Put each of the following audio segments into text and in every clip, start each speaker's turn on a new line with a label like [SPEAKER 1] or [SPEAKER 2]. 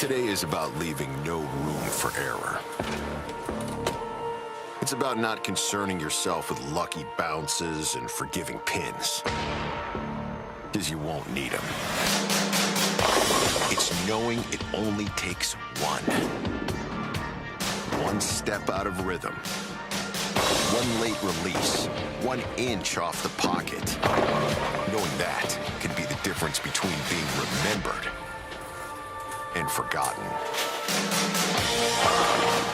[SPEAKER 1] Today is about leaving no room for error. It's about not concerning yourself with lucky bounces and forgiving pins, because you won't need them. It's knowing it only takes one step out of rhythm, one late release, 1 inch off the pocket. Knowing that can be the difference between being remembered and forgotten,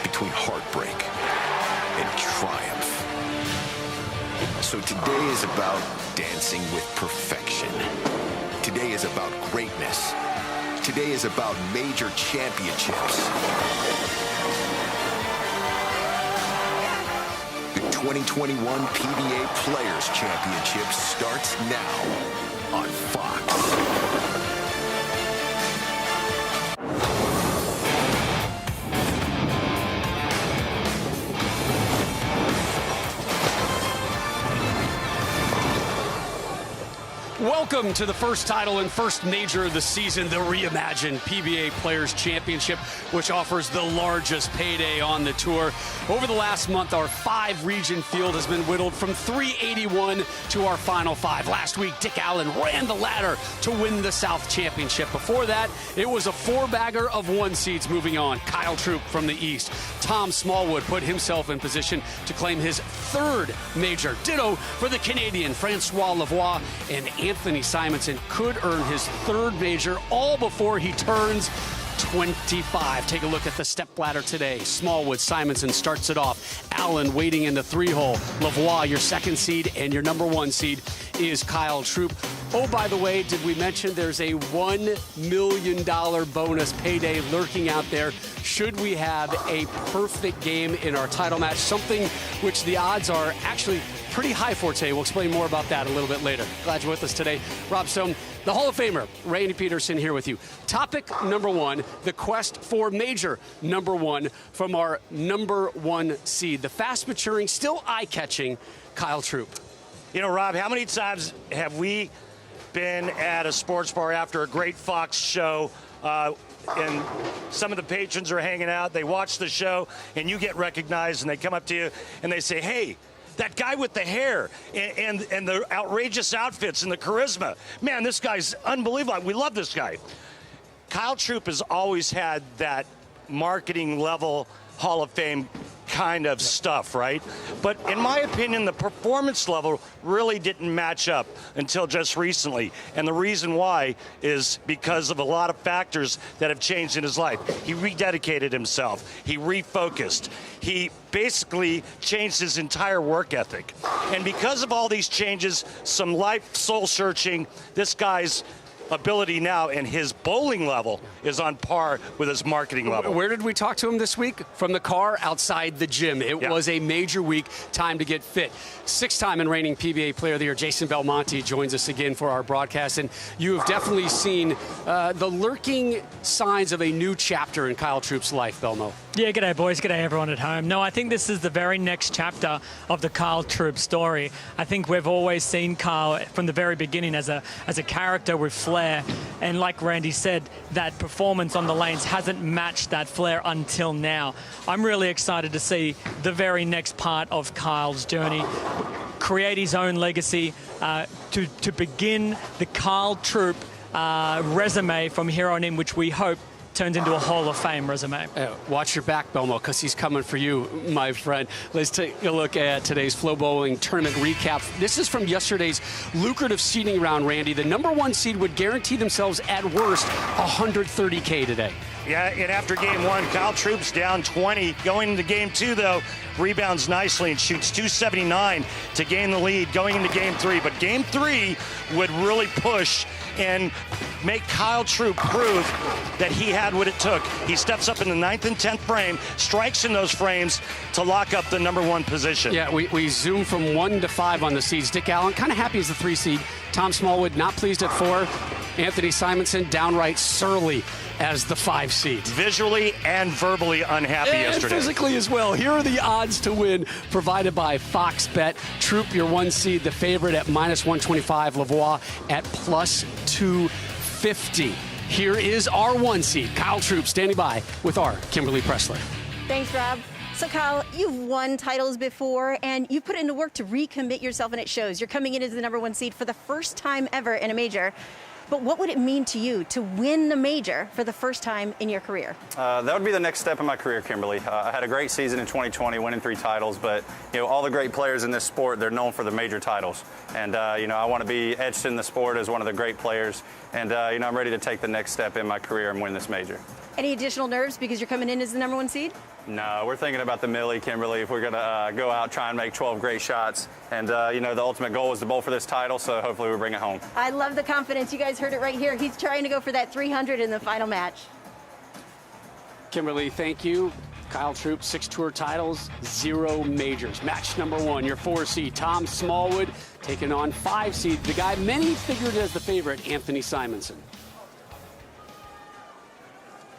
[SPEAKER 1] between heartbreak and triumph. So today is about dancing with perfection. Today is about greatness. Today is about major championships. The 2021 PBA Players Championship starts now on Fox.
[SPEAKER 2] Welcome to the first title and first major of the season, the reimagined PBA Players Championship, which offers the largest payday on the tour. Over the last month, our 5-region field has been whittled from 381 to our final 5. Last week, Dick Allen ran the ladder to win the South Championship. Before that, it was a 4-bagger of 1 seeds moving on. Kyle Troup from the East. Tom Smallwood put himself in position to claim his 3rd major. Ditto for the Canadian Francois Lavoie, and Anthony Simonson could earn his 3rd major all before he turns 25. Take a look at the Stepladder today. Smallwood, Simonson starts it off. Allen waiting in the 3-hole. Lavoie, your 2nd seed, and your number 1 seed is Kyle Troup. Oh, by the way, did we mention there's a $1 million bonus payday lurking out there should we have a perfect game in our title match, something which the odds are actually pretty high for today. We'll explain more about that a little bit later. Glad you're with us today. Rob Stone, the Hall of Famer, Randy Pedersen here with you. Topic number 1, the quest for major number 1 from our number 1 seed. The fast-maturing, still eye-catching Kyle Troup.
[SPEAKER 3] You know, Rob, how many times have we been at a sports bar after a great Fox show, and some of the patrons are hanging out, they watch the show, and you get recognized, and they come up to you, and they say, hey, that guy with the hair and the outrageous outfits and the charisma. Man, this guy's unbelievable. We love this guy. Kyle Troup has always had that marketing level Hall of Fame kind of stuff, right? But in my opinion, the performance level really didn't match up until just recently. And the reason why is because of a lot of factors that have changed in his life. He rededicated himself. He refocused. He basically changed his entire work ethic. And because of all these changes, some life soul searching, this guy's ability now and his bowling level is on par with his marketing level.
[SPEAKER 2] Where did we talk to him this week? From the car outside the gym. It was a major week, time to get fit. 6-time and reigning PBA Player of the Year, Jason Belmonte, joins us again for our broadcast. And you have definitely seen the lurking signs of a new chapter in Kyle Troup's life, Belmo.
[SPEAKER 4] Yeah, g'day boys, g'day everyone at home. No, I think this is the very next chapter of the Kyle Troup story. I think we've always seen Kyle from the very beginning as a character with flair, and like Randy said, that performance on the lanes hasn't matched that flair until now. I'm really excited to see the very next part of Kyle's journey, create his own legacy, to begin the Kyle Troup resume from here on in, which we hope turns into a Hall of Fame resume.
[SPEAKER 2] Watch your back, Belmo, because he's coming for you, my friend. Let's take a look at today's Flow Bowling Tournament recap. This is from yesterday's lucrative seeding round, Randy. The number 1 seed would guarantee themselves, at worst, $130K today.
[SPEAKER 3] Yeah, and after game 1, Kyle Troup's down 20. Going into game 2, though, rebounds nicely and shoots 279 to gain the lead going into game 3. But game 3 would really push and make Kyle Troup prove that he had what it took. He steps up in the 9th and 10th frame, strikes in those frames to lock up the number 1 position.
[SPEAKER 2] Yeah, we zoom from 1 to 5 on the seeds. Dick Allen, kind of happy as the 3 seed. Tom Smallwood, not pleased at 4. Anthony Simonson, downright surly as the 5 seed.
[SPEAKER 3] Visually and verbally unhappy yesterday.
[SPEAKER 2] And physically as well. Here are the odds to win provided by Fox Bet. Troup, your 1 seed, the favorite at -125. Lavoie at +250. Here is our 1 seed, Kyle Troop, standing by with our Kimberly Pressler.
[SPEAKER 5] Thanks, Rob. So, Kyle, you've won titles before, and you've put into work to recommit yourself, and it shows. You're coming in as the number 1 seed for the first time ever in a major. But what would it mean to you to win the major for the first time in your career?
[SPEAKER 6] That would be the next step in my career, Kimberly. I had a great season in 2020, winning 3 titles, but all the great players in this sport, they're known for the major titles. And I want to be etched in the sport as one of the great players. And I'm ready to take the next step in my career and win this major.
[SPEAKER 5] Any additional nerves because you're coming in as the number 1 seed?
[SPEAKER 6] No, we're thinking about the millie, Kimberly. If we're going to go out, try and make 12 great shots. And, the ultimate goal is to bowl for this title, so hopefully we bring it home.
[SPEAKER 5] I love the confidence. You guys heard it right here. He's trying to go for that 300 in the final match.
[SPEAKER 2] Kimberly, thank you. Kyle Troop, 6 tour titles, 0 majors. Match number 1, your 4 seed, Tom Smallwood, taking on 5 seed, the guy many figured as the favorite, Anthony Simonson.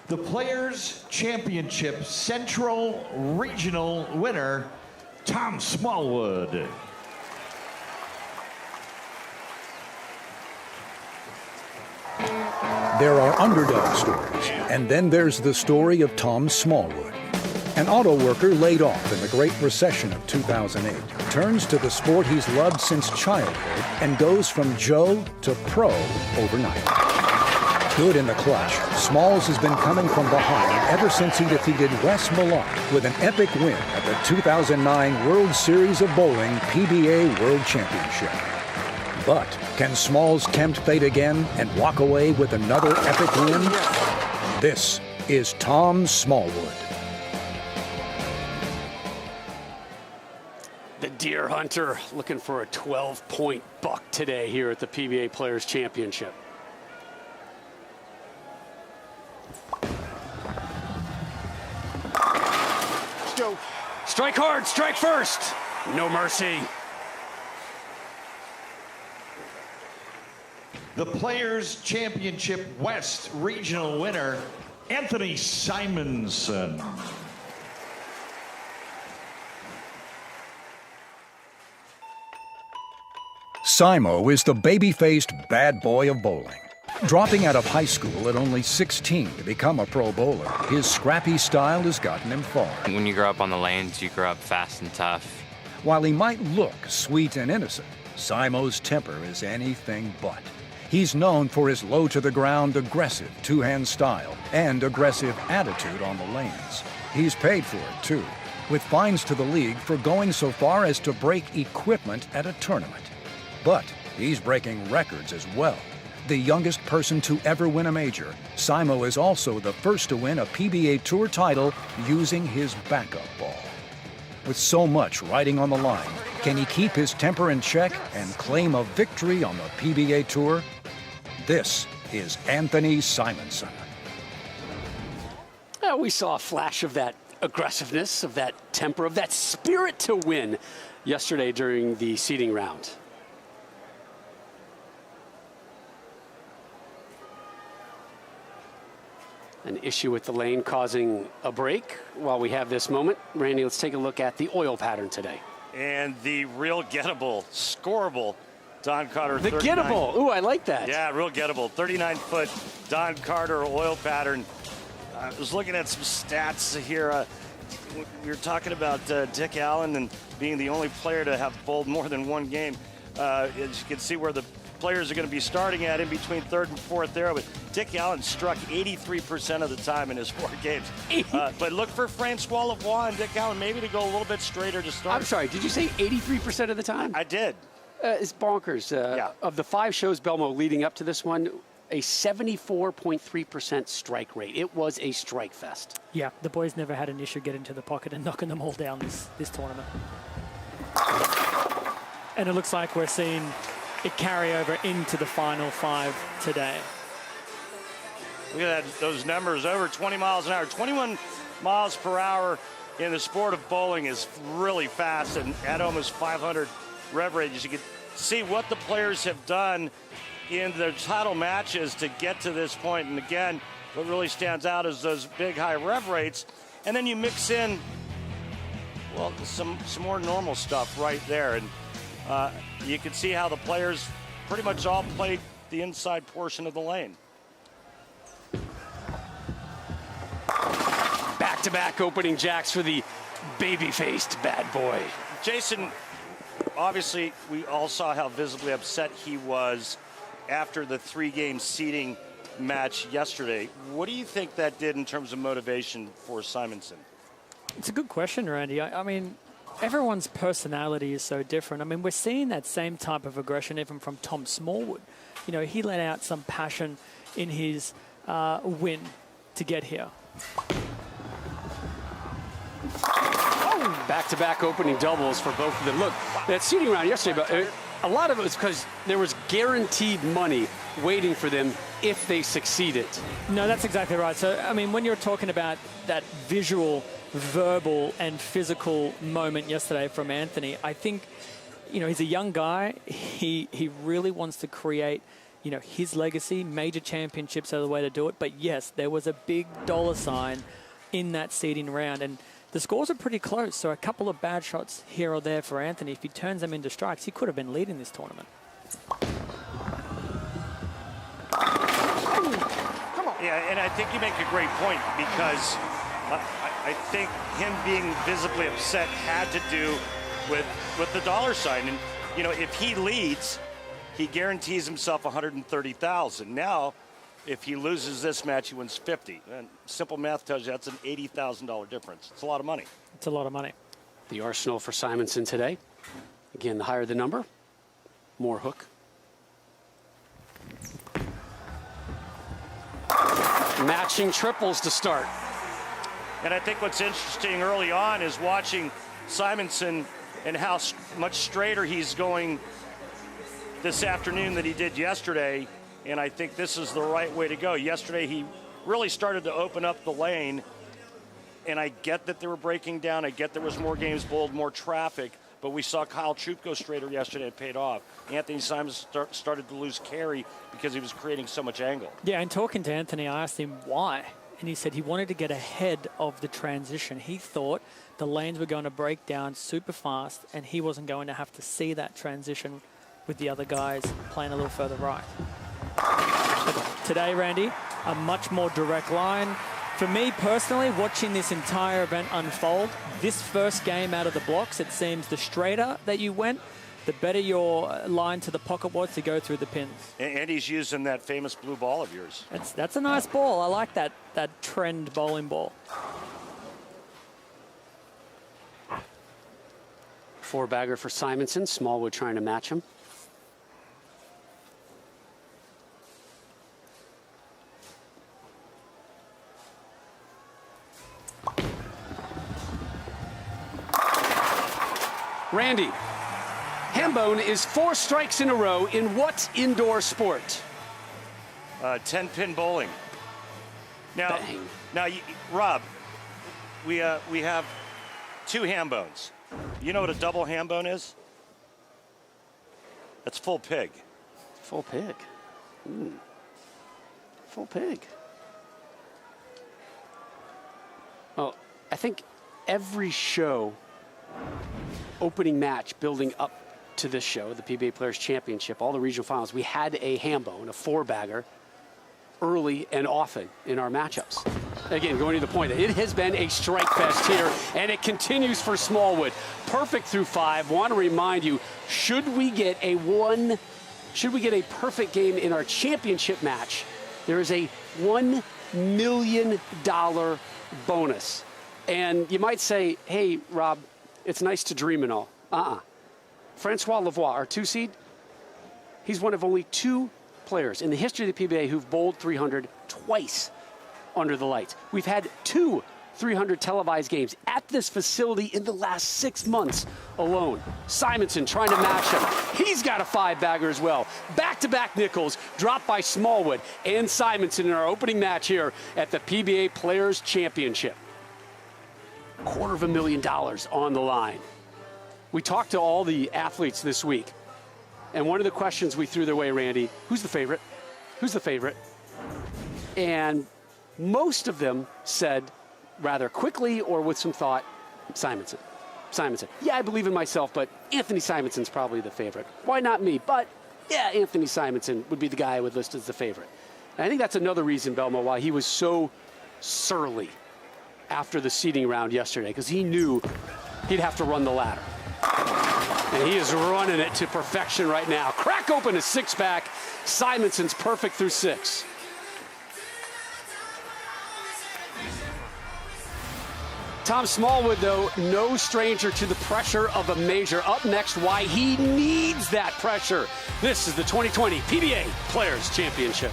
[SPEAKER 7] The Players' Championship Central Regional winner, Tom Smallwood.
[SPEAKER 8] There are underdog stories, and then there's the story of Tom Smallwood. An auto worker laid off in the Great Recession of 2008 turns to the sport he's loved since childhood and goes from Joe to pro overnight. Good in the clutch, Smalls has been coming from behind ever since he defeated Wes Millar with an epic win at the 2009 World Series of Bowling PBA World Championship. But can Smalls tempt fate again and walk away with another epic win? This is Tom Smallwood.
[SPEAKER 2] The deer hunter looking for a 12-point buck today here at the PBA Players Championship.
[SPEAKER 3] Go.
[SPEAKER 2] Strike hard, strike first. No mercy.
[SPEAKER 7] The Players' Championship West Regional winner, Anthony Simonson.
[SPEAKER 8] Simo is the baby-faced bad boy of bowling. Dropping out of high school at only 16 to become a pro bowler, his scrappy style has gotten him far.
[SPEAKER 9] When you grow up on the lanes, you grow up fast and tough.
[SPEAKER 8] While he might look sweet and innocent, Simo's temper is anything but. He's known for his low-to-the-ground, aggressive two-hand style and aggressive attitude on the lanes. He's paid for it, too, with fines to the league for going so far as to break equipment at a tournament. But he's breaking records as well. The youngest person to ever win a major, Simo is also the first to win a PBA Tour title using his backup ball. With so much riding on the line, can he keep his temper in check and claim a victory on the PBA Tour? This is Anthony Simonson.
[SPEAKER 2] We saw a flash of that aggressiveness, of that temper, of that spirit to win yesterday during the seeding round. An issue with the lane causing a break. While we have this moment, Randy, let's take a look at the oil pattern today.
[SPEAKER 3] And the real gettable, scoreable Don Carter.
[SPEAKER 2] The gettable. Ooh, I like that.
[SPEAKER 3] Yeah, real gettable. 39-foot Don Carter oil pattern. I was looking at some stats here. We were talking about Dick Allen and being the only player to have bowled more than one game. As you can see where the players are going to be starting at in between third and fourth arrow. But Dick Allen struck 83% of the time in his 4 games. But look for Francois Lavoie and Dick Allen maybe to go a little bit straighter to start.
[SPEAKER 2] I'm sorry, did you say 83% of the time?
[SPEAKER 3] I did.
[SPEAKER 2] It's bonkers.
[SPEAKER 3] Yeah.
[SPEAKER 2] Of the 5 shows, Belmo, leading up to this one, a 74.3% strike rate. It was a strike fest.
[SPEAKER 4] Yeah, the boys never had an issue getting to the pocket and knocking them all down this tournament. And it looks like we're seeing it carry over into the final 5 today.
[SPEAKER 3] Look at that, those numbers, over 20 miles an hour. 21 miles per hour in the sport of bowling is really fast, and at almost 500 rev rates. You can see what the players have done in their title matches to get to this point. And again, what really stands out is those big high rev rates. And then you mix in, well, some more normal stuff right there. And you can see how the players pretty much all played the inside portion of the lane.
[SPEAKER 2] back-to-back opening jacks for the baby-faced bad boy.
[SPEAKER 3] Jason, obviously, we all saw how visibly upset he was after the 3-game seeding match yesterday. What do you think that did in terms of motivation for Simonson?
[SPEAKER 4] It's a good question, Randy. I mean, everyone's personality is so different. I mean, we're seeing that same type of aggression even from Tom Smallwood. You know, he let out some passion in his win to get here.
[SPEAKER 2] Back-to-back opening doubles for both of them. Look, that seeding round yesterday, but a lot of it was because there was guaranteed money waiting for them if they succeeded.
[SPEAKER 4] No, that's exactly right. So, I mean, when you're talking about that visual, verbal, and physical moment yesterday from Anthony, I think, you know, he's a young guy. He really wants to create, you know, his legacy. Major championships are the way to do it. But yes, there was a big dollar sign in that seeding round, and the scores are pretty close. So a couple of bad shots here or there for Anthony. If he turns them into strikes, he could have been leading this tournament.
[SPEAKER 3] Yeah, and I think you make a great point because I think him being visibly upset had to do with the dollar sign. And, you know, if he leads, he guarantees himself $130,000. Now, if he loses this match, he wins $50,000. And simple math tells you that's an $80,000 difference. It's a lot of money.
[SPEAKER 4] It's a lot of money.
[SPEAKER 2] The arsenal for Simonson today. Again, the higher the number, more hook. Matching triples to start.
[SPEAKER 3] And I think what's interesting early on is watching Simonson and how much straighter he's going this afternoon than he did yesterday. And I think this is the right way to go. Yesterday, he really started to open up the lane. And I get that they were breaking down. I get there was more games bowled, more traffic. But we saw Kyle Troop go straighter yesterday. It paid off. Anthony Simonson started to lose carry because he was creating so much angle.
[SPEAKER 4] Yeah, and talking to Anthony, I asked him why. And he said he wanted to get ahead of the transition. He thought the lanes were going to break down super fast, and he wasn't going to have to see that transition with the other guys playing a little further right. Today, Randy, a much more direct line. For me personally, watching this entire event unfold, this first game out of the blocks, it seems the straighter that you went, the better your line to the pocket was to go through the pins.
[SPEAKER 3] And he's using that famous blue ball of yours.
[SPEAKER 4] That's a nice ball. I like that trend bowling ball.
[SPEAKER 2] Four-bagger for Simonson. Smallwood trying to match him. Randy, Hambone is 4 strikes in a row in what indoor sport?
[SPEAKER 3] 10-pin bowling. Now,
[SPEAKER 2] Bang.
[SPEAKER 3] Rob, we have 2 ham bones. You know what a double ham bone is? That's full pig.
[SPEAKER 2] Full pig. Full pig. Well, I think every show, opening match building up to this show, the PBA Players Championship, all the regional finals, we had a ham bone, a 4-bagger, early and often in our matchups. Again, going to the point, it has been a strike fest here, and it continues for Smallwood. Perfect through 5. Want to remind you, should we get a perfect game in our championship match, there is a $1 million bonus. And you might say, hey, Rob, it's nice to dream and all. Francois Lavoie, our 2 seed, he's one of only 2 players in the history of the PBA who've bowled 300 twice under the lights. We've had 2 300 televised games at this facility in the last 6 months alone. Simonson trying to match him. He's got a 5-bagger as well. Back-to-back nickels dropped by Smallwood and Simonson in our opening match here at the PBA Players Championship. $250,000 on the line. We talked to all the athletes this week, and one of the questions we threw their way, Randy, who's the favorite? Who's the favorite? And most of them said, rather quickly or with some thought, Simonson. Yeah, I believe in myself, but Anthony Simonson's probably the favorite. Why not me? But yeah, Anthony Simonson would be the guy I would list as the favorite. And I think that's another reason, Belmo, why he was so surly after the seeding round yesterday because he knew he'd have to run the ladder. And he is running it to perfection right now. Crack open a six-pack. Simonson's perfect through 6. Tom Smallwood, though, no stranger to the pressure of a major. Up next, why he needs that pressure. This is the 2020 PBA Players Championship.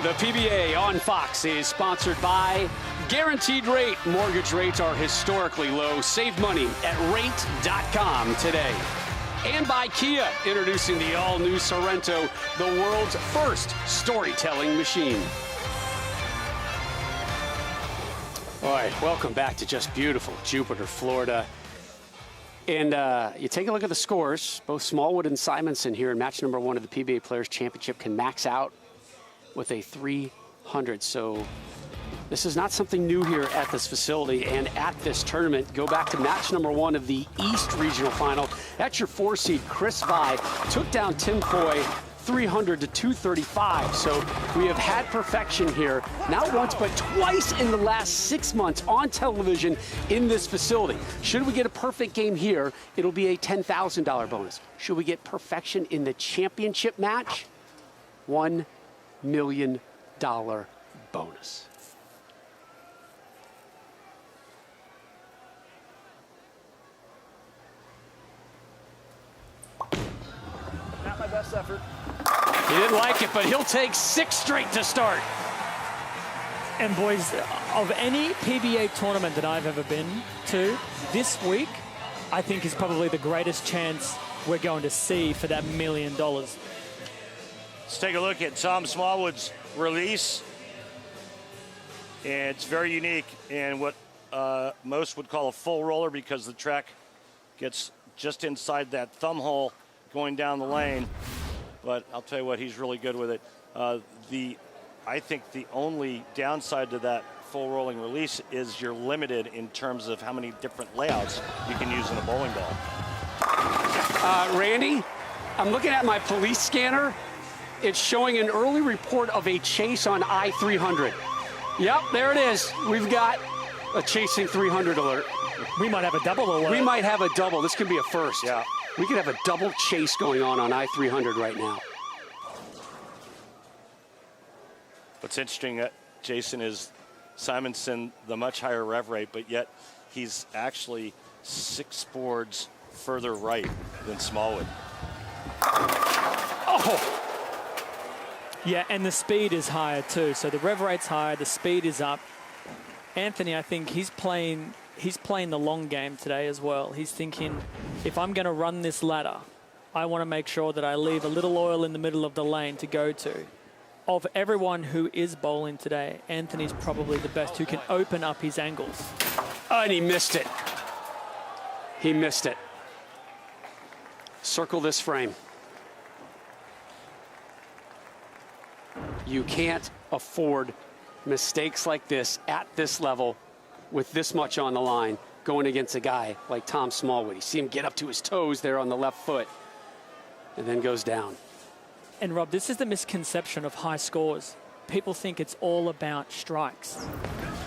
[SPEAKER 2] The PBA on Fox is sponsored by Guaranteed Rate. Mortgage rates are historically low. Save money at rate.com today. And by Kia, introducing the all-new Sorrento, the world's first storytelling machine. All right, welcome back to just beautiful Jupiter, Florida. And you take a look at the scores. Both Smallwood and Simonson here in match number 1 of the PBA Players Championship can max out with a 300. So this is not something new here at this facility and at this tournament. Go back to match number 1 of the East Regional Final. That's your 4 seed, Chris Vi, took down Tim Foy 300 to 235. So we have had perfection here, not once, but twice in the last 6 months on television in this facility. Should we get a perfect game here, it'll be a $10,000 bonus. Should we get perfection in the championship match, $1 million bonus.
[SPEAKER 10] Not my best effort.
[SPEAKER 2] He didn't like it, but he'll take 6 straight to start.
[SPEAKER 4] And boys, of any PBA tournament that I've ever been to, this week, I think is probably the greatest chance we're going to see for that $1 million.
[SPEAKER 3] Let's take a look at Tom Smallwood's release. And it's very unique in what most would call a full roller because the track gets just inside that thumb hole going down the lane. But I'll tell you what, he's really good with it. I think the only downside to that full rolling release is you're limited in terms of how many different layouts you can use in a bowling ball.
[SPEAKER 2] Randy, I'm looking at my police scanner. It's showing an early report of a chase on I-300. Yep, there it is. We've got a chasing 300 alert.
[SPEAKER 4] We might have a double alert.
[SPEAKER 2] We might have a double. This could be a first.
[SPEAKER 3] Yeah.
[SPEAKER 2] We could have a double chase going on I-300 right now.
[SPEAKER 3] What's interesting, Jason, is Simonson, the much higher rev rate, but yet he's actually 6 boards further right than Smallwood.
[SPEAKER 2] Oh!
[SPEAKER 4] Yeah, and the speed is higher too. So the rev rate's higher, the speed is up. Anthony, I think he's playing the long game today as well. He's thinking, if I'm going to run this ladder, I want to make sure that I leave a little oil in the middle of the lane to go to. Of everyone who is bowling today, Anthony's probably the best who can open up his angles.
[SPEAKER 2] Oh, and he missed it. He missed it. Circle this frame. You can't afford mistakes like this at this level with this much on the line going against a guy like Tom Smallwood. You see him get up to his toes there on the left foot and then goes down.
[SPEAKER 4] And Rob, this is the misconception of high scores. People think it's all about strikes.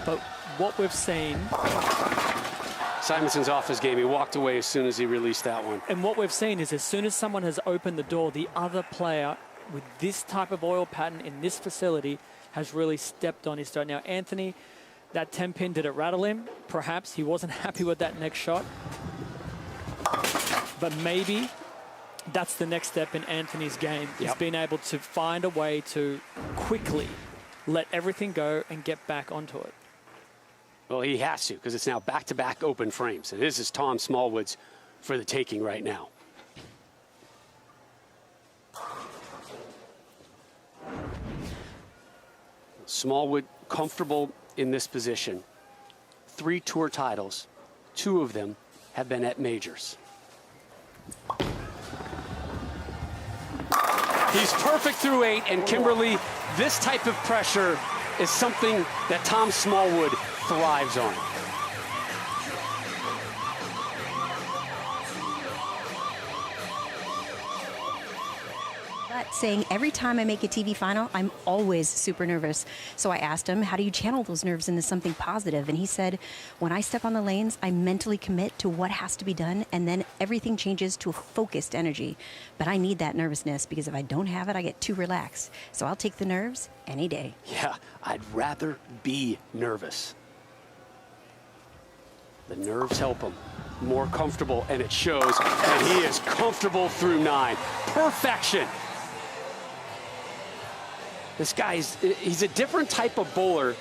[SPEAKER 4] But what we've seen...
[SPEAKER 2] Simonson's off his game. He walked away as soon as he released that one.
[SPEAKER 4] And what we've seen is as soon as someone has opened the door, the other player with this type of oil pattern in this facility has really stepped on his toe. Now, Anthony, that 10-pin, did it rattle him? Perhaps he wasn't happy with that next shot. But maybe that's the next step in Anthony's game, is being able to find a way to quickly let everything go and get back onto it.
[SPEAKER 2] Well, he has to, because it's now back-to-back open frames. And this is Tom Smallwood's for the taking right now. Smallwood comfortable in this position. 3 tour titles. 2 of them have been at majors. He's perfect through 8, and Kimberly, this type of pressure is something that Tom Smallwood thrives on.
[SPEAKER 5] saying every time I make a TV final, I'm always super nervous. So I asked him, how do you channel those nerves into something positive? And he said, when I step on the lanes, I mentally commit to what has to be done, and then everything changes to a focused energy. But I need that nervousness, because if I don't have it, I get too relaxed. So I'll take the nerves any day.
[SPEAKER 2] Yeah, I'd rather be nervous. The nerves help him. More comfortable, and it shows. And he is comfortable through 9. Perfection. This he's a different type of bowler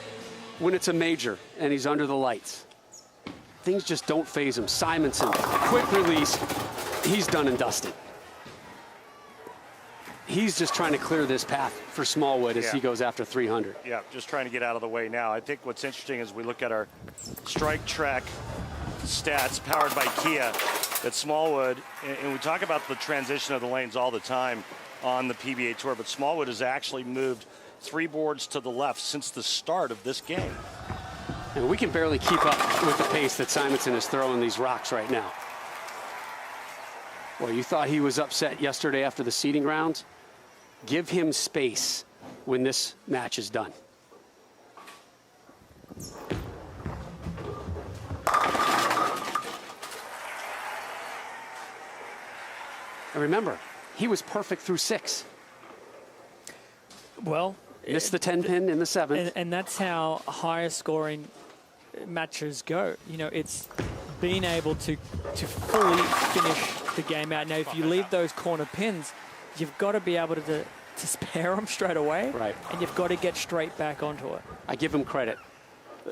[SPEAKER 2] when it's a major and he's under the lights. Things just don't faze him. Simonson, quick release. He's done and dusted. He's just trying to clear this path for Smallwood as he goes after 300.
[SPEAKER 3] Yeah, just trying to get out of the way now. I think what's interesting is we look at our strike track stats powered by Kia at Smallwood, and we talk about the transition of the lanes all the time on the PBA Tour, but Smallwood has actually moved 3 boards to the left since the start of this game.
[SPEAKER 2] And we can barely keep up with the pace that Simonson is throwing these rocks right now. Well, you thought he was upset yesterday after the seeding rounds? Give him space when this match is done. And remember, he was perfect through 6.
[SPEAKER 4] Well,
[SPEAKER 2] missed the 10 pin in the 7th.
[SPEAKER 4] And that's how higher scoring matches go. You know, it's being able to fully finish the game out. Now, if you leave those corner pins, you've got to be able to spare them straight away.
[SPEAKER 2] Right.
[SPEAKER 4] And you've got to get straight back onto it.
[SPEAKER 2] I give him credit.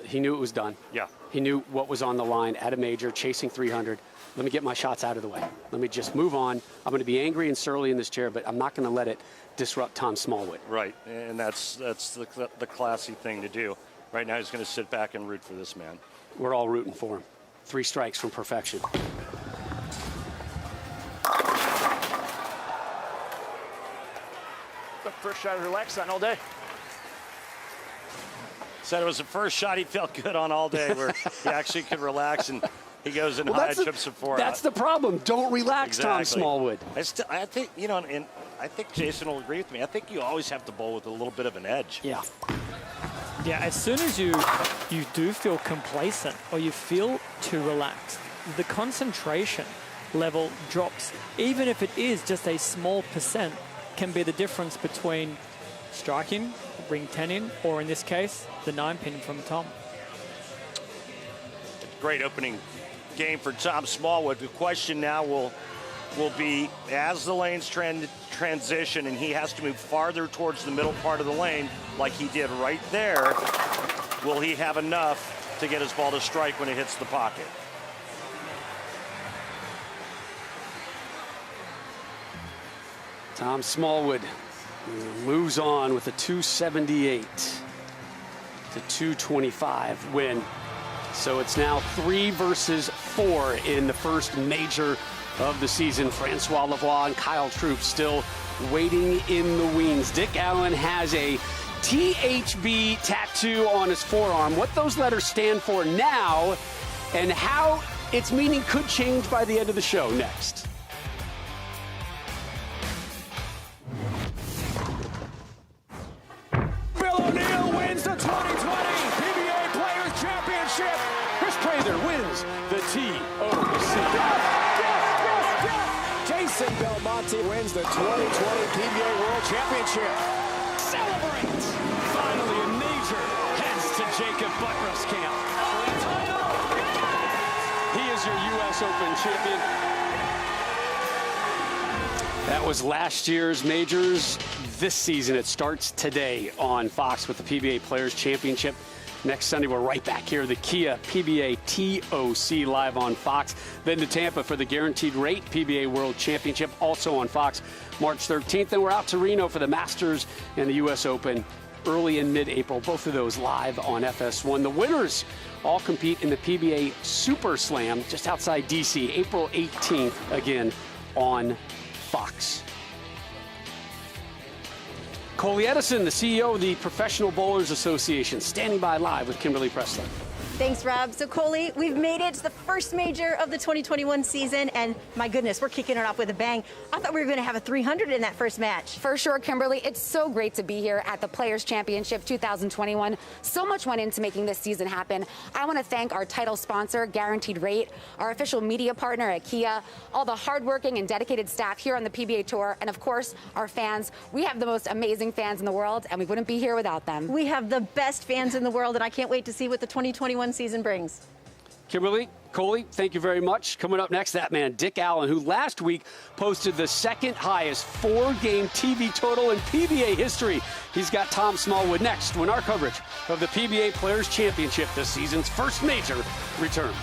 [SPEAKER 2] He knew it was done.
[SPEAKER 3] Yeah.
[SPEAKER 2] He knew what was on the line at a major, chasing 300. Let me get my shots out of the way. Let me just move on. I'm going to be angry and surly in this chair, but I'm not going to let it disrupt Tom Smallwood.
[SPEAKER 3] Right, and that's the classy thing to do. Right now he's going to sit back and root for this man.
[SPEAKER 2] We're all rooting for him. 3 strikes from perfection.
[SPEAKER 10] The first shot of relax on all day.
[SPEAKER 3] Said it was the first shot he felt good on all day, where he actually could relax, and he goes in high, trips and 4
[SPEAKER 2] That's the problem. Don't relax,
[SPEAKER 3] exactly.
[SPEAKER 2] Tom Smallwood.
[SPEAKER 3] I think, you know, and I think Jason will agree with me. I think you always have to bowl with a little bit of an edge.
[SPEAKER 2] Yeah.
[SPEAKER 4] Yeah, as soon as you do feel complacent or you feel too relaxed, the concentration level drops. Even if it is just a small percent, can be the difference between striking, ring 10 in, or in this case, the 9 pin from Tom.
[SPEAKER 3] Great opening game for Tom Smallwood. The question now will be, as the lanes transition and he has to move farther towards the middle part of the lane like he did right there, will he have enough to get his ball to strike when it hits the pocket?
[SPEAKER 2] Tom Smallwood moves on with a 278 to 225 win. So it's now 3 versus 4 in the first major of the season. Francois Lavoie and Kyle Troup still waiting in the wings. Dick Allen has a THB tattoo on his forearm. What those letters stand for now and how its meaning could change by the end of the show next.
[SPEAKER 11] Bill O'Neill wins the 2020 PBA Players Championship.
[SPEAKER 2] Chris Prather wins the TOC.
[SPEAKER 11] Jason Belmonte wins the 2020 PBA World Championship.
[SPEAKER 2] Celebrate! Finally a major heads to Jacob Buttress camp. He is your U.S. Open champion. That was last year's majors. This season, it starts today on Fox with the PBA Players Championship. Next Sunday, we're right back here, the Kia PBA TOC live on Fox. Then to Tampa for the Guaranteed Rate PBA World Championship, also on Fox, March 13th. Then we're out to Reno for the Masters and the U.S. Open early and mid-April. Both of those live on FS1. The winners all compete in the PBA Super Slam just outside D.C., April 18th, again on Fox. Pedersen, the CEO of the Professional Bowlers Association, standing by live with Kimberly Pressler.
[SPEAKER 5] Thanks, Rob. So, Coley, we've made it to the first major of the 2021 season, and my goodness, we're kicking it off with a bang. I thought we were going to have a 300 in that first match.
[SPEAKER 12] For sure, Kimberly. It's so great to be here at the Players' Championship 2021. So much went into making this season happen. I want to thank our title sponsor, Guaranteed Rate, our official media partner at Kia, all the hardworking and dedicated staff here on the PBA Tour, and of course, our fans. We have the most amazing fans in the world, and we wouldn't be here without them.
[SPEAKER 5] We have the best fans in the world, and I can't wait to see what the 2021 season brings.
[SPEAKER 2] Kimberly, Coley, thank you very much. Coming up next, that man, Dick Allen, who last week posted the second highest 4-game TV total in PBA history. He's got Tom Smallwood next when our coverage of the PBA Players Championship, the season's first major, returns.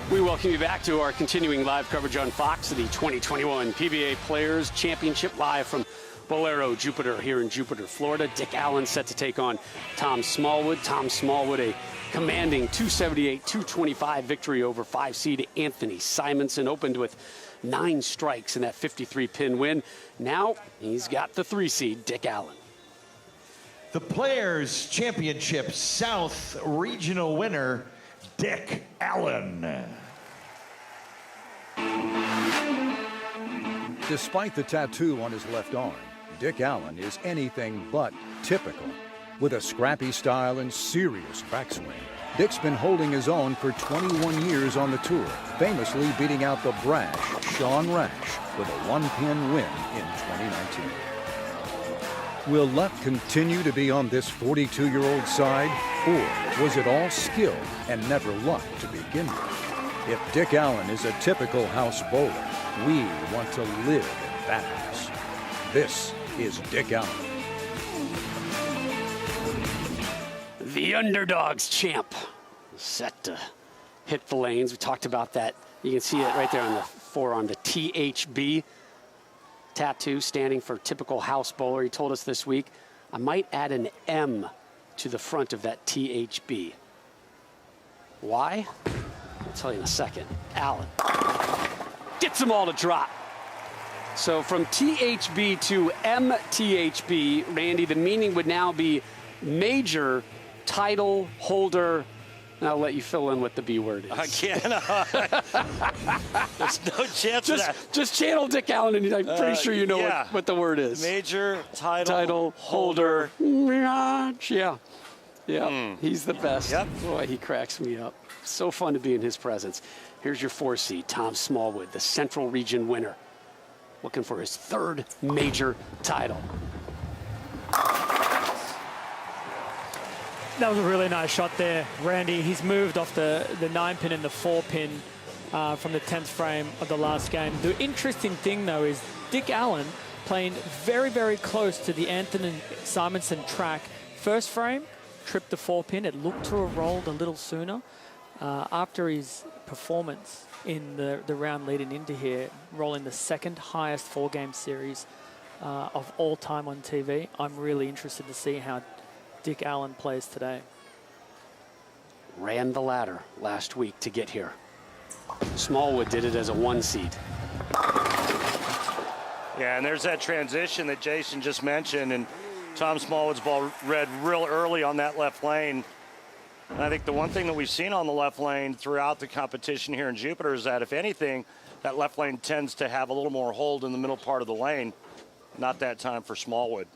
[SPEAKER 2] We welcome you back to our continuing live coverage on Fox of the 2021 PBA Players Championship, live from Bolero, Jupiter, here in Jupiter, Florida. Dick Allen set to take on Tom Smallwood. Tom Smallwood, a commanding 278-225 victory over 5-seed Anthony Simonson. Opened with 9 strikes in that 53-pin win. Now he's got the 3-seed, Dick Allen.
[SPEAKER 7] The Players' Championship South Regional winner, Dick Allen.
[SPEAKER 8] Despite the tattoo on his left arm, Dick Allen is anything but typical. With a scrappy style and serious backswing, Dick's been holding his own for 21 years on the tour, famously beating out the brash Sean Rash with a 1-pin win in 2019. Will luck continue to be on this 42-year-old side, or was it all skill and never luck to begin with? If Dick Allen is a typical house bowler, we want to live in that house. This is Dick Allen.
[SPEAKER 2] The underdogs champ, set to hit the lanes. We talked about that. You can see it right there on the forearm, the THB tattoo standing for typical house bowler. He told us this week, I might add an M to the front of that THB. Why? I'll tell you in a second. Allen gets them all to drop. So from THB to MTHB, Randy, the meaning would now be major title holder. And I'll let you fill in what the B word is.
[SPEAKER 3] I can't. There's no chance of that.
[SPEAKER 2] Just channel Dick Allen, and I'm pretty sure you know what the word is.
[SPEAKER 3] Major title
[SPEAKER 2] holder. Yeah. He's the best.
[SPEAKER 3] Yep.
[SPEAKER 2] Boy, he cracks me up. So fun to be in his presence. Here's your 4-seed, Tom Smallwood, the Central Region winner, looking for his 3rd major title.
[SPEAKER 4] That was a really nice shot there, Randy. He's moved off the 9-pin and the 4-pin from the 10th frame of the last game. The interesting thing, though, is Dick Allen playing very, very close to the Anthony Simonson track. First frame, tripped the 4-pin. It looked to have rolled a little sooner. After his performance in the round leading into here, rolling the 2nd highest 4-game series of all time on TV, I'm really interested to see how Dick Allen plays today.
[SPEAKER 2] Ran the ladder last week to get here. Smallwood did it as a 1-seed.
[SPEAKER 3] Yeah, and there's that transition that Jason just mentioned, and Tom Smallwood's ball read real early on that left lane. And I think the one thing that we've seen on the left lane throughout the competition here in Jupiter is that, if anything, that left lane tends to have a little more hold in the middle part of the lane. Not that time for Smallwood.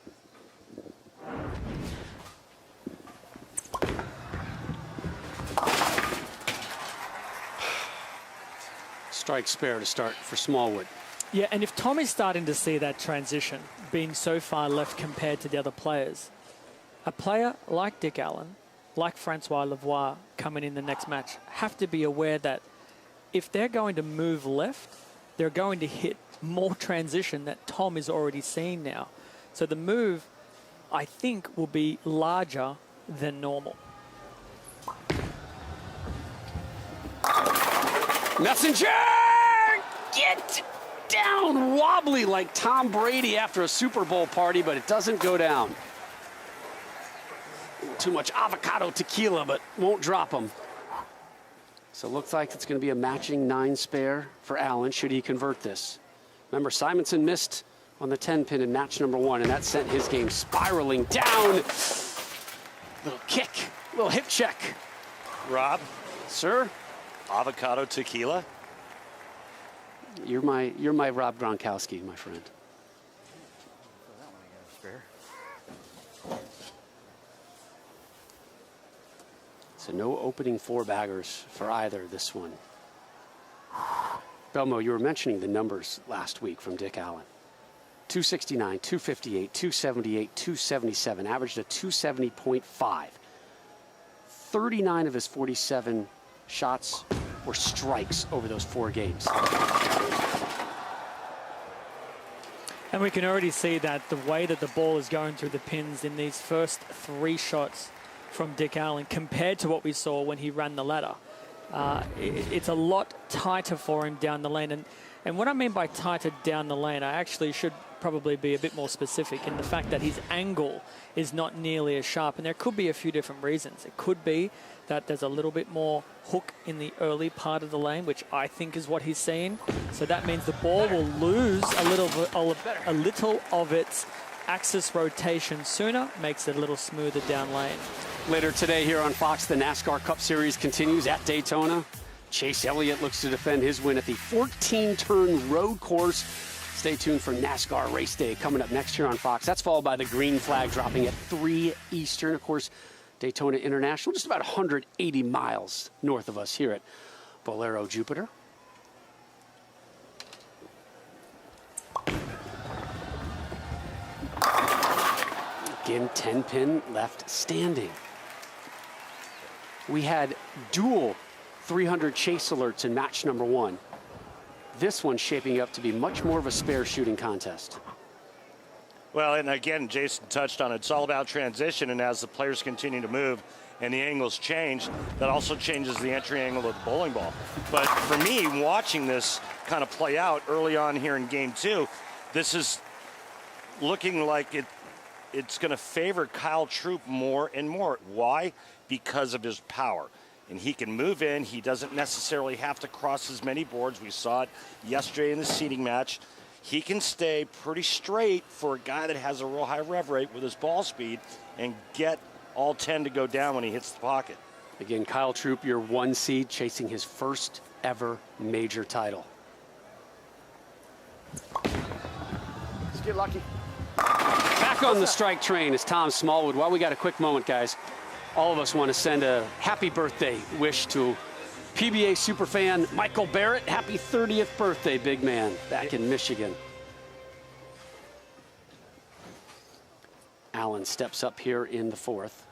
[SPEAKER 2] Strike spare to start for Smallwood.
[SPEAKER 4] Yeah, and if Tom is starting to see that transition, being so far left compared to the other players, a player like Dick Allen, like Francois Lavoie coming in the next match, have to be aware that if they're going to move left, they're going to hit more transition that Tom is already seeing now. So the move, I think, will be larger than normal.
[SPEAKER 2] Messenger! Get down! Wobbly like Tom Brady after a Super Bowl party, but it doesn't go down. Too much avocado tequila, but won't drop him. So it looks like it's going to be a matching 9 spare for Allen, should he convert this. Remember, Simonson missed on the 10-pin in match number 1, and that sent his game spiraling down. Little kick, little hip check.
[SPEAKER 3] Rob?
[SPEAKER 2] Sir?
[SPEAKER 3] Avocado tequila?
[SPEAKER 2] You're my Rob Gronkowski, my friend. So no opening 4 baggers for either this one. Belmo, you were mentioning the numbers last week from Dick Allen. 269, 258, 278, 277, averaged a 270.5. 39 of his 47 shots were strikes over those 4 games.
[SPEAKER 4] And we can already see that the way that the ball is going through the pins in these first 3 shots from Dick Allen compared to what we saw when he ran the ladder. It's a lot tighter for him down the lane. And what I mean by tighter down the lane, I actually should probably be a bit more specific in the fact that his angle is not nearly as sharp. And there could be a few different reasons. It could be that there's a little bit more hook in the early part of the lane, which I think is what he's seeing. So that means the ball will lose a little of its axis rotation sooner, makes it a little smoother down lane.
[SPEAKER 2] Later today here on Fox, the NASCAR Cup Series continues at Daytona. Chase Elliott looks to defend his win at the 14-turn road course. Stay tuned for NASCAR Race Day coming up next year on Fox. That's followed by the green flag dropping at 3 Eastern. Of course, Daytona International, just about 180 miles north of us here at Bolero Jupiter. Again, 10-pin left standing. We had dual 300 chase alerts in match number 1. This one's shaping up to be much more of a spare shooting contest.
[SPEAKER 3] Well, and again, Jason touched on it. It's all about transition, and as the players continue to move and the angles change, that also changes the entry angle of the bowling ball. But for me, watching this kind of play out early on here in game 2, this is looking like it's going to favor Kyle Troup more and more. Why? Because of his power. And he can move in. He doesn't necessarily have to cross as many boards. We saw it yesterday in the seeding match. He can stay pretty straight for a guy that has a real high rev rate with his ball speed and get all 10 to go down when he hits the pocket.
[SPEAKER 2] Again, Kyle Troup, your 1 seed, chasing his first ever major title.
[SPEAKER 10] Let's get lucky.
[SPEAKER 2] Back on the strike train is Tom Smallwood. While we got a quick moment, guys, all of us want to send a happy birthday wish to PBA superfan Michael Barrett. Happy 30th birthday, big man, back in Michigan. Allen steps up here in the 4th.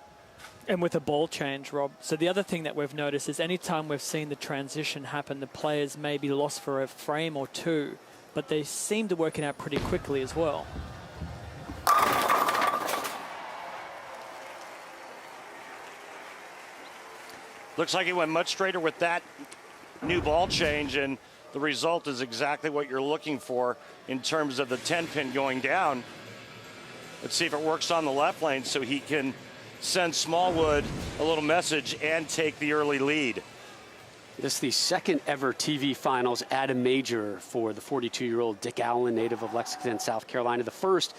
[SPEAKER 4] And with a ball change, Rob. So the other thing that we've noticed is anytime we've seen the transition happen, the players may be lost for a frame or 2, but they seem to work it out pretty quickly as well.
[SPEAKER 3] Looks like he went much straighter with that new ball change, and the result is exactly what you're looking for in terms of the 10-pin going down. Let's see if it works on the left lane so he can send Smallwood a little message and take the early lead.
[SPEAKER 2] This is the 2nd ever TV finals at a major for the 42-year-old Dick Allen, native of Lexington, South Carolina. The first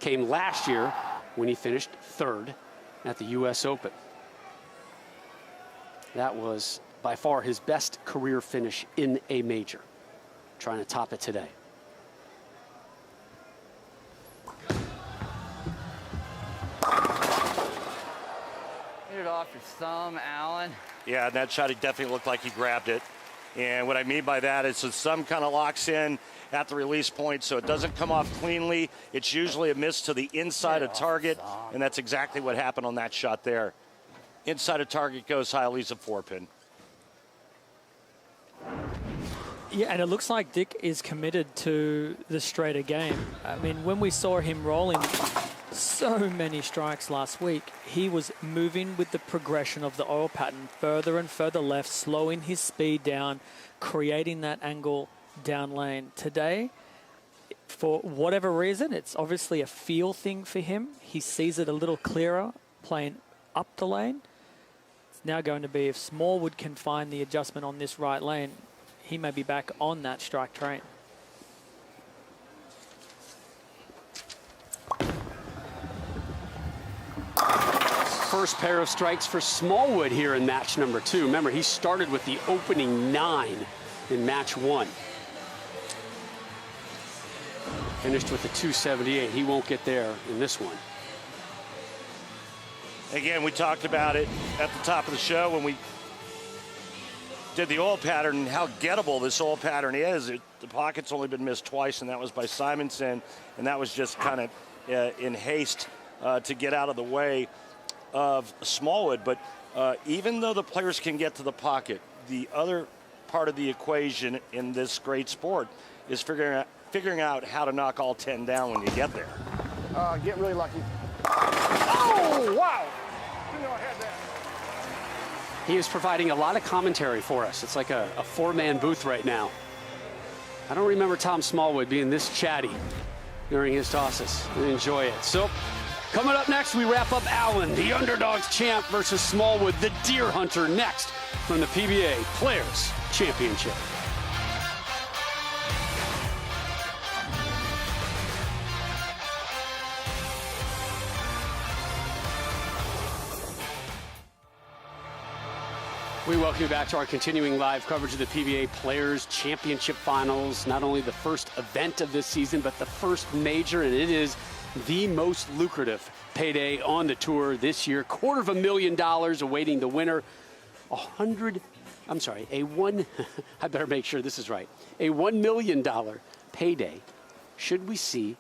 [SPEAKER 2] came last year when he finished 3rd at the U.S. Open. That was by far his best career finish in a major. Trying to top it today.
[SPEAKER 13] Hit it off your thumb, Allen.
[SPEAKER 3] Yeah, that shot, he definitely looked like he grabbed it. And what I mean by that is the thumb kind of locks in at the release point, so it doesn't come off cleanly. It's usually a miss to the inside of target, and that's exactly what happened on that shot there. Inside of target goes high, leaves a 4-pin.
[SPEAKER 4] Yeah, and it looks like Dick is committed to the straighter game. I mean, when we saw him rolling so many strikes last week, he was moving with the progression of the oil pattern further and further left, slowing his speed down, creating that angle down lane. Today, for whatever reason, it's obviously a feel thing for him. He sees it a little clearer, playing up the lane. It's now going to be if Smallwood can find the adjustment on this right lane, he may be back on that strike train.
[SPEAKER 2] first pair of strikes for Smallwood here in match number 2. Remember, he started with the opening 9 in match 1. Finished with the 278. He won't get there in this one.
[SPEAKER 3] Again, we talked about it at the top of the show when we did the oil pattern and how gettable this oil pattern is. The pocket's only been missed twice, and that was by Simonson, and that was just kind of in haste to get out of the way of Smallwood. But even though the players can get to the pocket, the other part of the equation in this great sport is figuring out how to knock all 10 down when you get there.
[SPEAKER 10] Get really lucky. Oh, wow. Didn't know I had that.
[SPEAKER 2] He is providing a lot of commentary for us. It's like a 4-man booth right now. I don't remember Tom Smallwood being this chatty during his tosses. We enjoy it. So, coming up next, we wrap up Allen, the underdogs champ, versus Smallwood, the deer hunter, next from the PBA Players Championship. We welcome you back to our continuing live coverage of the PBA Players Championship Finals. Not only the first event of this season, but the first major, and it is the most lucrative payday on the tour this year. $250,000 awaiting the winner. I better make sure this is right. A $1 million payday should we see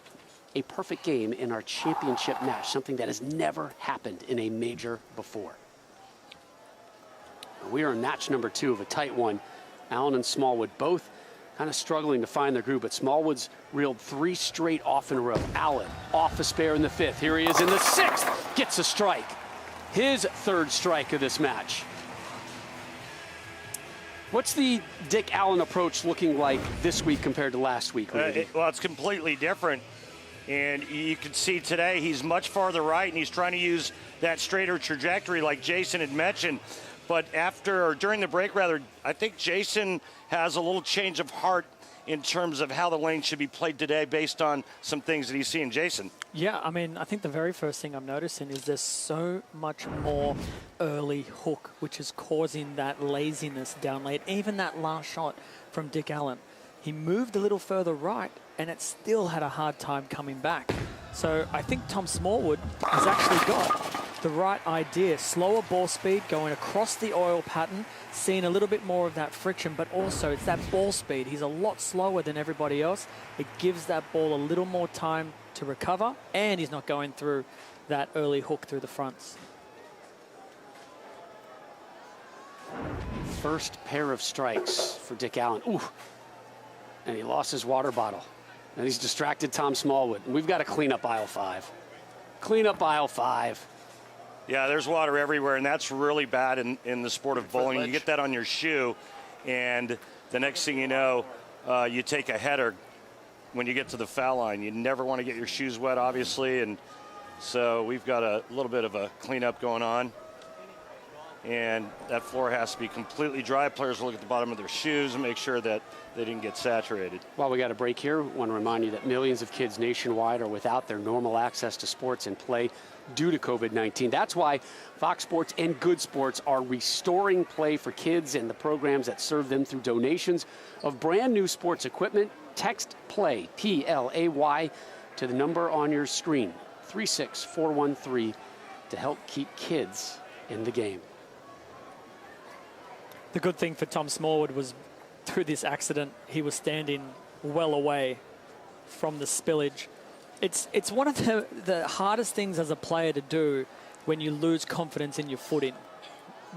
[SPEAKER 2] a perfect game in our championship match, something that has never happened in a major before. We are in match number 2 of a tight one. Allen and Smallwood both kind of struggling to find their groove, but Smallwood's reeled 3 straight off in a row. Allen off a spare in the 5th. Here he is in the 6th. Gets a strike. His 3rd strike of this match. What's the Dick Allen approach looking like this week compared to last week?
[SPEAKER 3] Well, it's completely different. And you can see today he's much farther right, and he's trying to use that straighter trajectory like Jason had mentioned. But during the break, I think Jason has a little change of heart in terms of how the lane should be played today based on some things that he's seeing. Jason?
[SPEAKER 4] Yeah, I mean, I think the very first thing I'm noticing is there's so much more early hook, which is causing that laziness down late. Even that last shot from Dick Allen, he moved a little further right, and it still had a hard time coming back. So I think Tom Smallwood has actually got the right idea. Slower ball speed, going across the oil pattern, seeing a little bit more of that friction, but also it's that ball speed. He's a lot slower than everybody else. It gives that ball a little more time to recover, and he's not going through that early hook through the fronts.
[SPEAKER 2] First pair of strikes for Dick Allen. Ooh, and he lost his water bottle. And he's distracted Tom Smallwood. We've got to clean up aisle 5. Clean up aisle 5.
[SPEAKER 3] Yeah, there's water everywhere, and that's really bad in the sport of bowling. You get that on your shoe, and the next thing you know, you take a header when you get to the foul line. You never want to get your shoes wet, obviously, and so we've got a little bit of a cleanup going on. And that floor has to be completely dry. Players will look at the bottom of their shoes and make sure that they didn't get saturated.
[SPEAKER 2] While we got a break here, I want to remind you that millions of kids nationwide are without their normal access to sports and play due to COVID-19. That's why Fox Sports and Good Sports are restoring play for kids and the programs that serve them through donations of brand new sports equipment. Text PLAY, P-L-A-Y, to the number on your screen, 36413, to help keep kids in the game.
[SPEAKER 4] The good thing for Tom Smallwood was through this accident, he was standing well away from the spillage. It's one of the hardest things as a player to do when you lose confidence in your footing.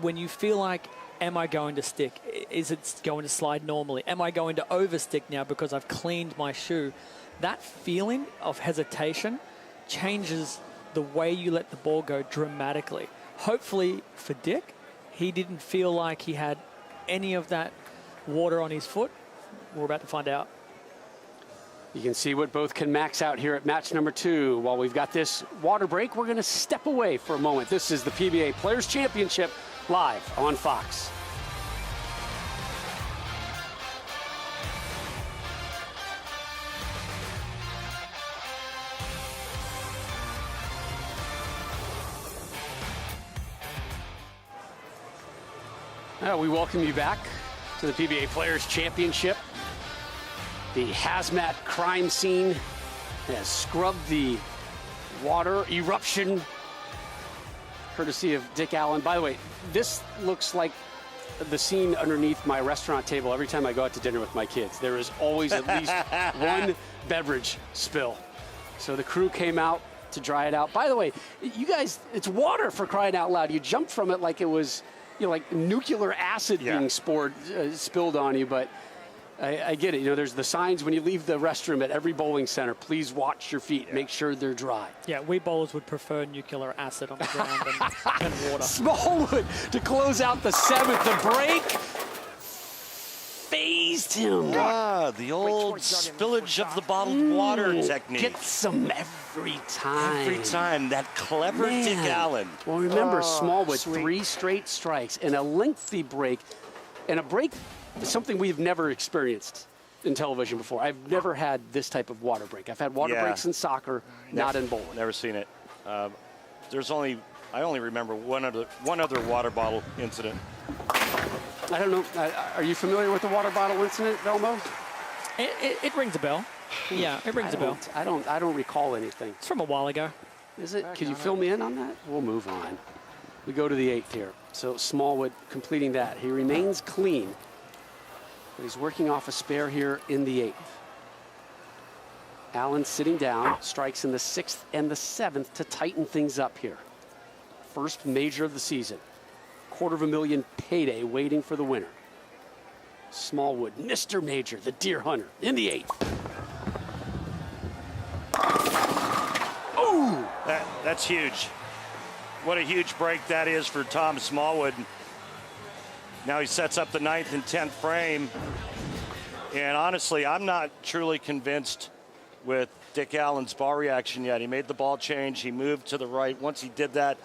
[SPEAKER 4] When you feel like, am I going to stick? Is it going to slide normally? Am I going to overstick now because I've cleaned my shoe? That feeling of hesitation changes the way you let the ball go dramatically. Hopefully for Dick, he didn't feel like he had any of that water on his foot. We're about to find out.
[SPEAKER 2] You can see what both can max out here at match number 2. While we've got this water break, we're going to step away for a moment. This is the PBA Players Championship live on Fox. We welcome you back to the PBA Players Championship. The hazmat crime scene has scrubbed the water eruption, courtesy of Dick Allen. By the way, this looks like the scene underneath my restaurant table every time I go out to dinner with my kids. There is always at least one beverage spill. So the crew came out to dry it out. By the way, you guys, it's water, for crying out loud. You jumped from it like it was, like nuclear acid being spilled on you, but I get it. There's the signs when you leave the restroom at every bowling center. Please watch your feet. Make sure they're dry.
[SPEAKER 4] Yeah, we bowlers would prefer nuclear acid on the ground than water.
[SPEAKER 2] Smallwood to close out the 7th. The break phased him.
[SPEAKER 3] The old spillage of the bottled water technique.
[SPEAKER 2] Gets some every time.
[SPEAKER 3] Every time. That clever Dick Allen.
[SPEAKER 2] Well, remember, Smallwood, 3 straight strikes and a lengthy break. And a break is something we've never experienced in television before. I've never had this type of water break. I've had water breaks in soccer, not in bowling.
[SPEAKER 3] Never seen it. I only remember one other water bottle incident.
[SPEAKER 2] I don't know. Are you familiar with the water bottle incident, Velmo?
[SPEAKER 4] It rings a bell. Yeah, it rings a bell.
[SPEAKER 2] I don't recall anything.
[SPEAKER 4] It's from a while ago.
[SPEAKER 2] Is it? Can you fill me in on that? We'll move on. We go to the 8th here. So Smallwood completing that. He remains clean, but he's working off a spare here in the 8th. Allen sitting down, strikes in the 6th and the 7th to tighten things up here. First major of the season. $250,000 payday waiting for the winner. Smallwood, Mr. Major, the deer hunter, in the 8th. Ooh!
[SPEAKER 3] That's huge. What a huge break that is for Tom Smallwood. Now he sets up the 9th and 10th frame. And honestly, I'm not truly convinced with Dick Allen's ball reaction yet. He made the ball change. He moved to the right. Once he did that,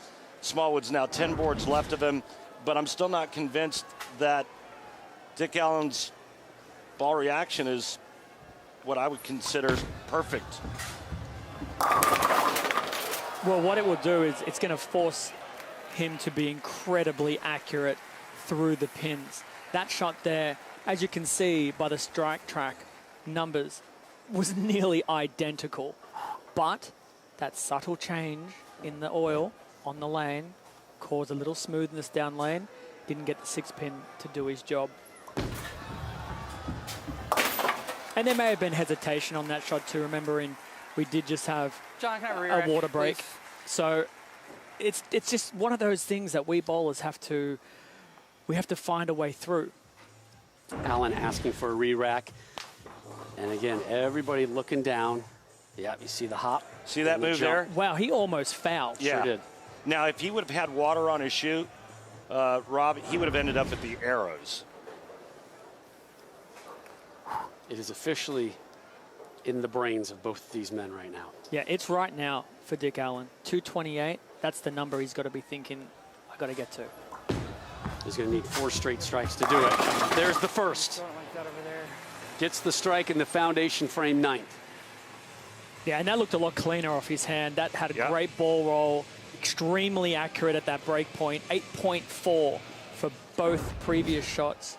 [SPEAKER 3] Smallwood's now 10 boards left of him. But I'm still not convinced that Dick Allen's ball reaction is what I would consider perfect.
[SPEAKER 4] Well, what it will do is it's going to force him to be incredibly accurate through the pins. That shot there, as you can see by the strike track numbers, was nearly identical. But that subtle change in the oil on the lane caused a little smoothness down lane. Didn't get the 6-pin to do his job. And there may have been hesitation on that shot too. Remembering we did just have
[SPEAKER 13] John, can I
[SPEAKER 4] a water break.
[SPEAKER 13] please?
[SPEAKER 4] So it's just one of those things that we bowlers have to find a way through.
[SPEAKER 2] Allen asking for a re-rack. And again, everybody looking down. Yeah, you see the hop.
[SPEAKER 3] See that move there?
[SPEAKER 4] Wow, he almost fouled.
[SPEAKER 3] Yeah.
[SPEAKER 2] Sure did.
[SPEAKER 3] Now, if he would have had water on his shoe, Rob, he would have ended up at the arrows.
[SPEAKER 2] It is officially in the brains of both of these men right now.
[SPEAKER 4] Yeah, it's right now for Dick Allen. 228, that's the number he's got to be thinking, I got to get to.
[SPEAKER 2] He's going to need 4 straight strikes to do it. There's the first. Gets the strike in the foundation frame 9th.
[SPEAKER 4] Yeah, and that looked a lot cleaner off his hand. That had a great ball roll, extremely accurate at that break point. 8.4 for both previous shots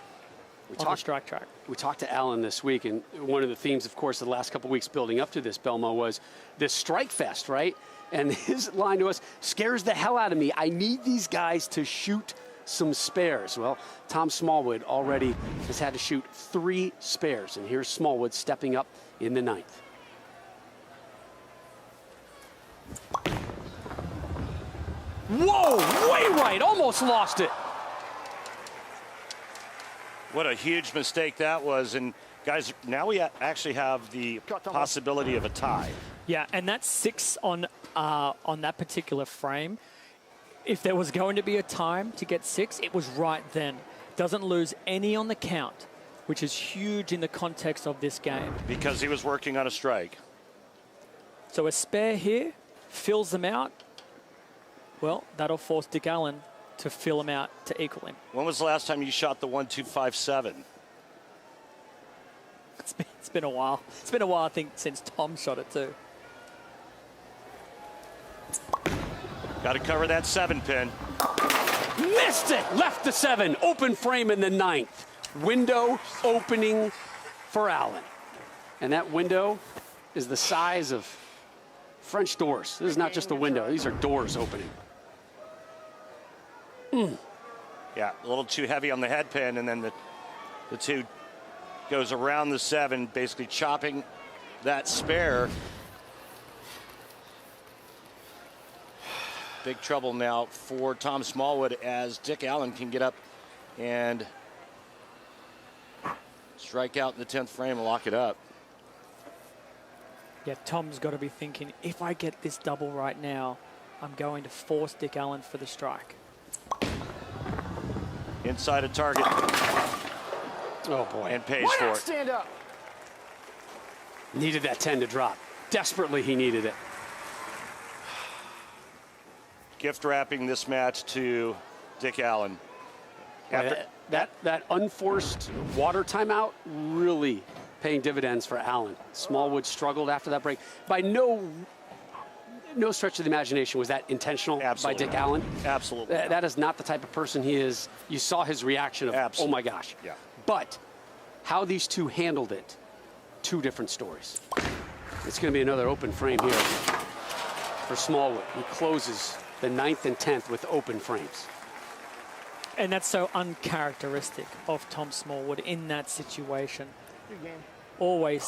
[SPEAKER 4] on the strike track.
[SPEAKER 2] We talked to Allen this week, and one of the themes, of course, of the last couple of weeks building up to this, Belmo, was this strike fest, right? And his line to us scares the hell out of me. I need these guys to shoot some spares. Well, Tom Smallwood already has had to shoot 3 spares, and here's Smallwood stepping up in the 9th. Whoa, way right, almost lost it.
[SPEAKER 3] What a huge mistake that was. And guys, now we actually have the possibility of a tie.
[SPEAKER 4] Yeah, and that's 6 on that particular frame. If there was going to be a time to get 6, it was right then. Doesn't lose any on the count, which is huge in the context of this game.
[SPEAKER 3] Because he was working on a strike.
[SPEAKER 4] So a spare here fills them out. Well, that'll force Dick Allen to fill him out to equal him.
[SPEAKER 3] When was the last time you shot the 1-2-5-7?
[SPEAKER 4] It's been a while. It's been a while, I think, since Tom shot it too.
[SPEAKER 3] Got to cover that 7-pin.
[SPEAKER 2] Missed it. Left the 7. Open frame in the 9th. Window opening for Allen. And that window is the size of French doors. This is not just a window. These are doors opening.
[SPEAKER 3] Yeah, a little too heavy on the head pin, and then the 2 goes around the 7, basically chopping that spare. Big trouble now for Tom Smallwood as Dick Allen can get up and strike out in the 10th frame and lock it up.
[SPEAKER 4] Yeah, Tom's got to be thinking, if I get this double right now, I'm going to force Dick Allen for the strike.
[SPEAKER 3] Inside a target.
[SPEAKER 2] Oh, boy.
[SPEAKER 3] And pays
[SPEAKER 10] Why
[SPEAKER 3] for
[SPEAKER 10] not
[SPEAKER 3] it.
[SPEAKER 10] stand up?
[SPEAKER 2] Needed that 10 to drop. Desperately, he needed it.
[SPEAKER 3] Gift wrapping this match to Dick Allen. After
[SPEAKER 2] That unforced water timeout really paying dividends for Allen. Smallwood struggled after that break. By no stretch of the imagination was that intentional by Dick Allen.
[SPEAKER 3] Absolutely.
[SPEAKER 2] That is not the type of person he is. You saw his reaction of, oh my gosh.
[SPEAKER 3] Yeah.
[SPEAKER 2] But how these 2 handled it, 2 different stories. It's going to be another open frame here for Smallwood. He closes the 9th and 10th with open frames.
[SPEAKER 4] And that's so uncharacteristic of Tom Smallwood in that situation.
[SPEAKER 10] Good game.
[SPEAKER 4] Always